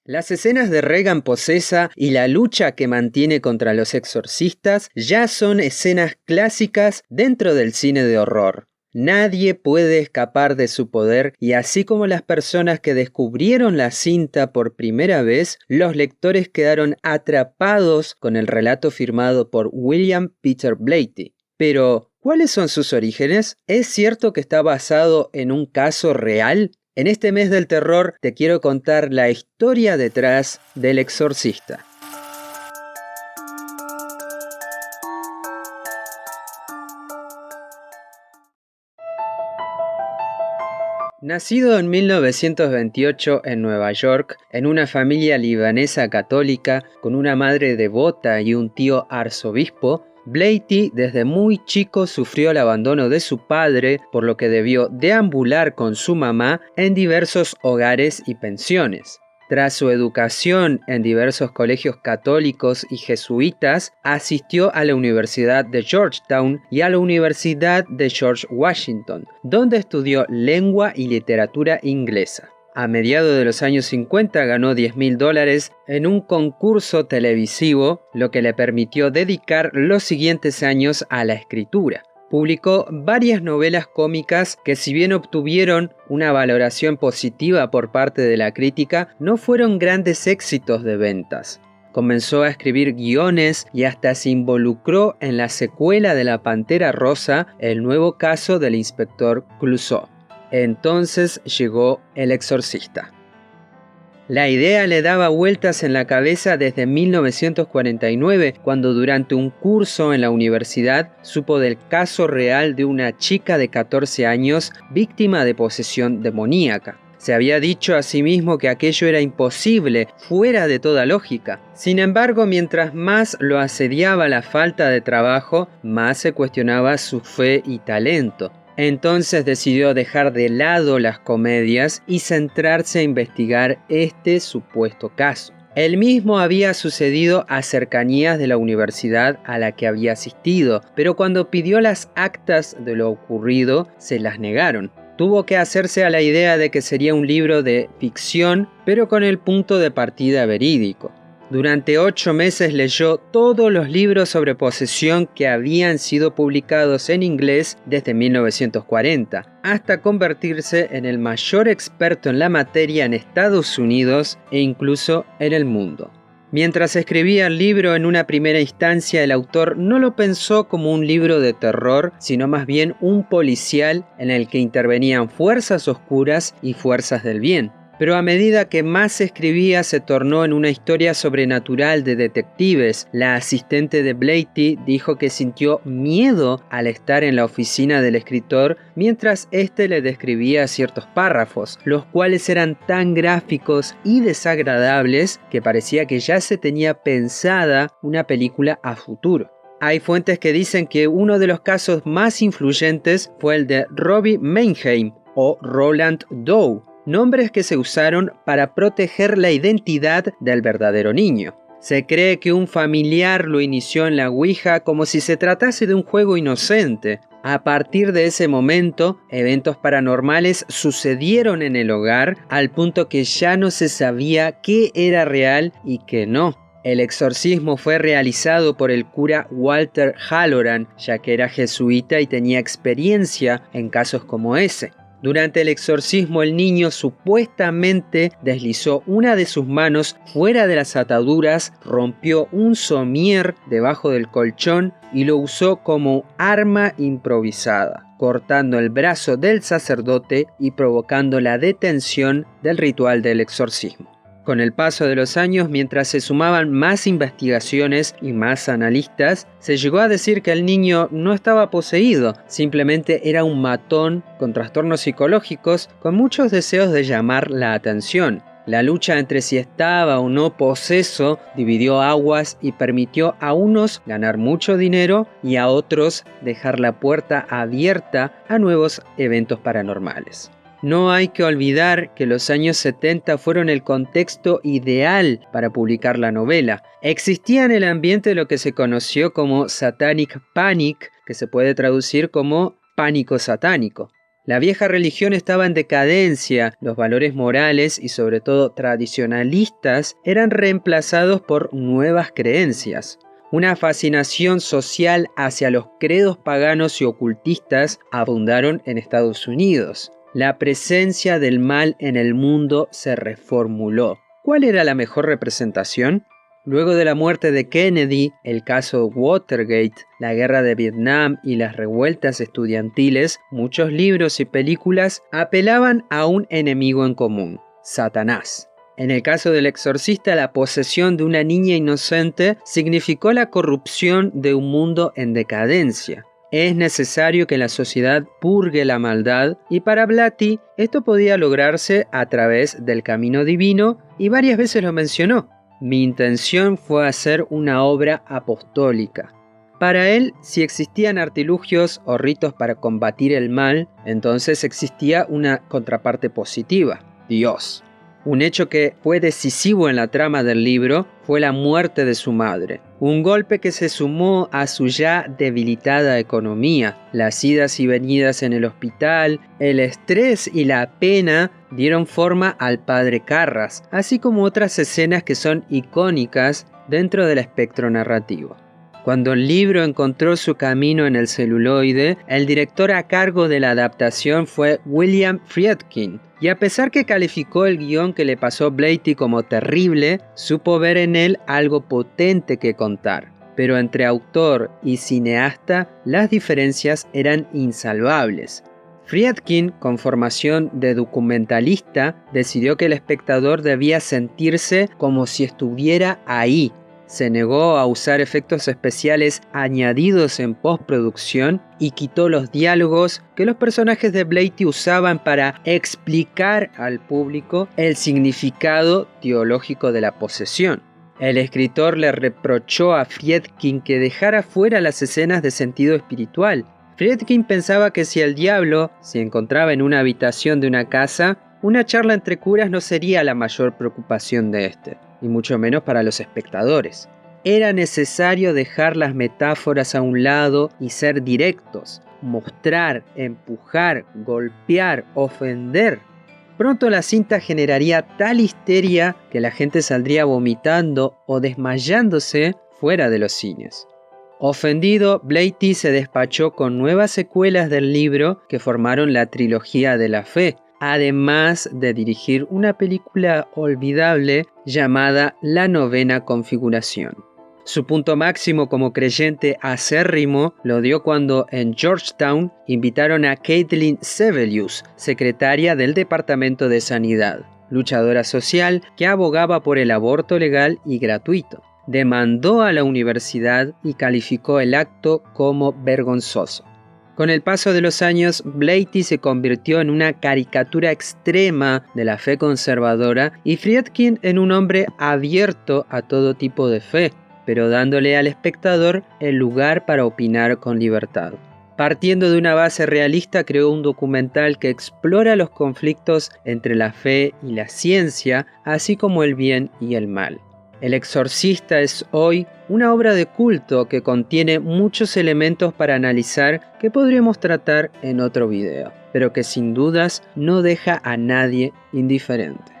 Las escenas de Regan posesa y la lucha que mantiene contra los exorcistas ya son escenas clásicas dentro del cine de horror. Nadie puede escapar de su poder y así como las personas que descubrieron la cinta por primera vez, los lectores quedaron atrapados con el relato firmado por William Peter Blatty. Pero, ¿cuáles son sus orígenes? ¿Es cierto que está basado en un caso real? En este mes del terror te quiero contar la historia detrás del exorcista. Nacido en 1928 en Nueva York, en una familia libanesa católica con una madre devota y un tío arzobispo, Blatty desde muy chico sufrió el abandono de su padre, por lo que debió deambular con su mamá en diversos hogares y pensiones. Tras su educación en diversos colegios católicos y jesuitas, asistió a la Universidad de Georgetown y a la Universidad de George Washington, donde estudió lengua y literatura inglesa. A mediados de los años 50 ganó $10,000 en un concurso televisivo, lo que le permitió dedicar los siguientes años a la escritura. Publicó varias novelas cómicas que, si bien obtuvieron una valoración positiva por parte de la crítica, no fueron grandes éxitos de ventas. Comenzó a escribir guiones y hasta se involucró en la secuela de La Pantera Rosa, el nuevo caso del inspector Clouseau. Entonces llegó El Exorcista. La idea le daba vueltas en la cabeza desde 1949, cuando durante un curso en la universidad supo del caso real de una chica de 14 años víctima de posesión demoníaca. Se había dicho a sí mismo que aquello era imposible, fuera de toda lógica. Sin embargo, mientras más lo asediaba la falta de trabajo, más se cuestionaba su fe y talento. Entonces decidió dejar de lado las comedias y centrarse a investigar este supuesto caso. El mismo había sucedido a cercanías de la universidad a la que había asistido, pero cuando pidió las actas de lo ocurrido, se las negaron. Tuvo que hacerse a la idea de que sería un libro de ficción, pero con el punto de partida verídico. Durante 8 meses leyó todos los libros sobre posesión que habían sido publicados en inglés desde 1940, hasta convertirse en el mayor experto en la materia en Estados Unidos e incluso en el mundo. Mientras escribía el libro, en una primera instancia el autor no lo pensó como un libro de terror, sino más bien un policial en el que intervenían fuerzas oscuras y fuerzas del bien. Pero a medida que más escribía se tornó en una historia sobrenatural de detectives. La asistente de Blatty dijo que sintió miedo al estar en la oficina del escritor mientras éste le describía ciertos párrafos, los cuales eran tan gráficos y desagradables que parecía que ya se tenía pensada una película a futuro. Hay fuentes que dicen que uno de los casos más influyentes fue el de Robbie Mannheim o Roland Doe, nombres que se usaron para proteger la identidad del verdadero niño. Se cree que un familiar lo inició en la Ouija como si se tratase de un juego inocente. A partir de ese momento, eventos paranormales sucedieron en el hogar al punto que ya no se sabía qué era real y qué no. El exorcismo fue realizado por el cura Walter Halloran, ya que era jesuita y tenía experiencia en casos como ese. Durante el exorcismo, el niño supuestamente deslizó una de sus manos fuera de las ataduras, rompió un somier debajo del colchón y lo usó como arma improvisada, cortando el brazo del sacerdote y provocando la detención del ritual del exorcismo. Con el paso de los años, mientras se sumaban más investigaciones y más analistas, se llegó a decir que el niño no estaba poseído, simplemente era un matón con trastornos psicológicos con muchos deseos de llamar la atención. La lucha entre si estaba o no poseso dividió aguas y permitió a unos ganar mucho dinero y a otros dejar la puerta abierta a nuevos eventos paranormales. No hay que olvidar que los años 70 fueron el contexto ideal para publicar la novela. Existía en el ambiente lo que se conoció como Satanic Panic, que se puede traducir como pánico satánico. La vieja religión estaba en decadencia, los valores morales y sobre todo tradicionalistas eran reemplazados por nuevas creencias. Una fascinación social hacia los credos paganos y ocultistas abundaron en Estados Unidos. La presencia del mal en el mundo se reformuló. ¿Cuál era la mejor representación? Luego de la muerte de Kennedy, el caso Watergate, la guerra de Vietnam y las revueltas estudiantiles, muchos libros y películas apelaban a un enemigo en común, Satanás. En el caso del exorcista, la posesión de una niña inocente significó la corrupción de un mundo en decadencia. Es necesario que la sociedad purgue la maldad y para Blatty esto podía lograrse a través del camino divino y varias veces lo mencionó. Mi intención fue hacer una obra apostólica. Para él, si existían artilugios o ritos para combatir el mal, entonces existía una contraparte positiva, Dios. Un hecho que fue decisivo en la trama del libro fue la muerte de su madre. Un golpe que se sumó a su ya debilitada economía. Las idas y venidas en el hospital, el estrés y la pena dieron forma al padre Karras, así como otras escenas que son icónicas dentro del espectro narrativo. Cuando el libro encontró su camino en el celuloide, el director a cargo de la adaptación fue William Friedkin, y a pesar que calificó el guión que le pasó Blatty como terrible, supo ver en él algo potente que contar. Pero entre autor y cineasta, las diferencias eran insalvables. Friedkin, con formación de documentalista, decidió que el espectador debía sentirse como si estuviera ahí. Se negó a usar efectos especiales añadidos en postproducción y quitó los diálogos que los personajes de Blatty usaban para explicar al público el significado teológico de la posesión. El escritor le reprochó a Friedkin que dejara fuera las escenas de sentido espiritual. Friedkin pensaba que si el diablo se encontraba en una habitación de una casa, una charla entre curas no sería la mayor preocupación de este, y mucho menos para los espectadores. Era necesario dejar las metáforas a un lado y ser directos, mostrar, empujar, golpear, ofender. Pronto la cinta generaría tal histeria que la gente saldría vomitando o desmayándose fuera de los cines. Ofendido, Blatty se despachó con nuevas secuelas del libro que formaron la trilogía de la fe, además de dirigir una película olvidable llamada La Novena Configuración. Su punto máximo como creyente acérrimo lo dio cuando en Georgetown invitaron a Kathleen Sebelius, secretaria del Departamento de Sanidad, luchadora social que abogaba por el aborto legal y gratuito. Demandó a la universidad y calificó el acto como vergonzoso. Con el paso de los años, Blatty se convirtió en una caricatura extrema de la fe conservadora y Friedkin en un hombre abierto a todo tipo de fe, pero dándole al espectador el lugar para opinar con libertad. Partiendo de una base realista, creó un documental que explora los conflictos entre la fe y la ciencia, así como el bien y el mal. El Exorcista es hoy una obra de culto que contiene muchos elementos para analizar que podríamos tratar en otro video, pero que sin dudas no deja a nadie indiferente.